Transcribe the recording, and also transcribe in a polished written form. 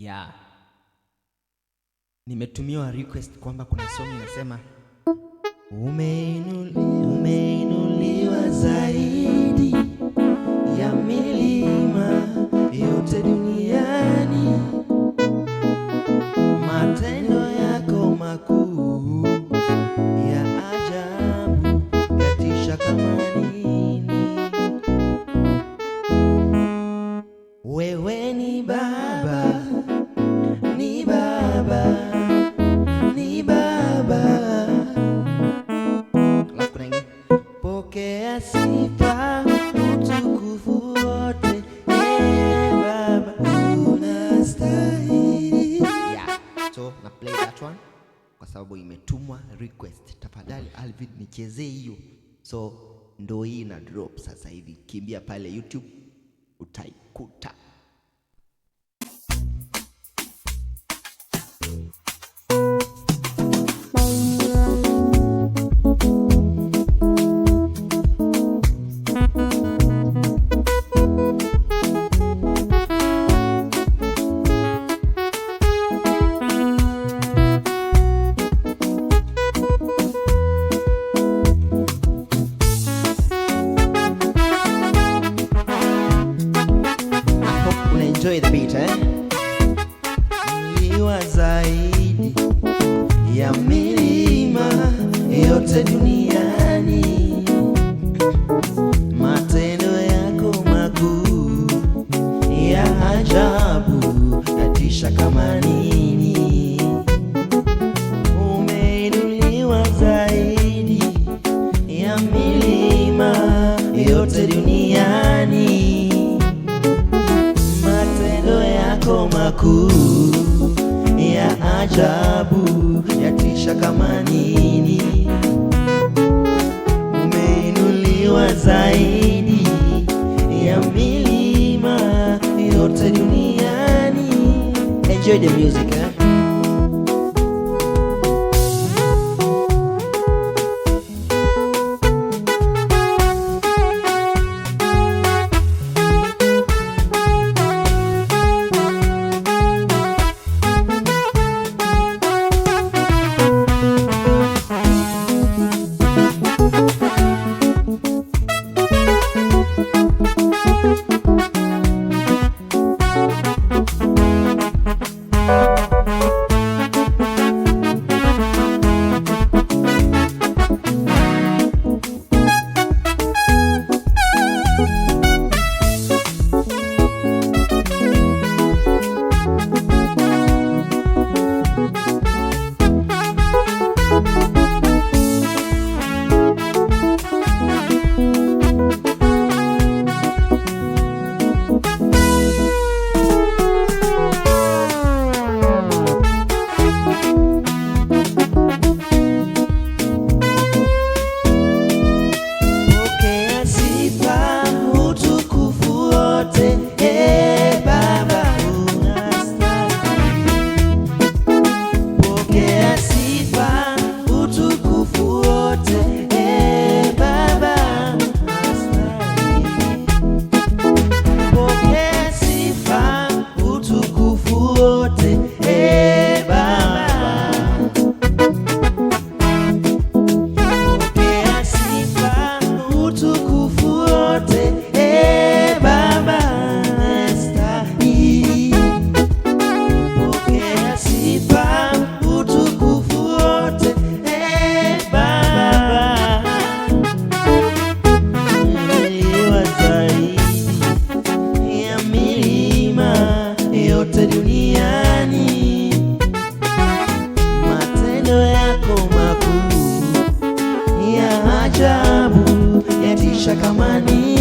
Yeah. Nimetumiwa request kwamba kuna song inasema umeinuliwa zaidi ya milima yote duniani, matendo yako makuu ya ajabu yatisha kama nini. Wewe ni Baba, ni Baba, ni Baba. Alafu kuna ingine, pokea sifa utukufu wote, Baba unastahili. Yeah, so na play that one kwa sababu imetumwa request. Tafadhali Alvin nichezee hiyo. So ndo hii na drop sasa hivi. Kimbia pale YouTube utaikuta. Enjoy the beat, Umeinuliwa zaidi ya milima yote duniani, matendo yako makuu ya ajabu yatisha kama nini. Umeinuliwa zaidi ya milima yote duniani, makuu ya ajabu yatisha kama nini. Umeinuliwa zaidi ya milima yote duniani. Enjoy the music, duniani, matendo yako makuu ya ajabu yatisha kama nini.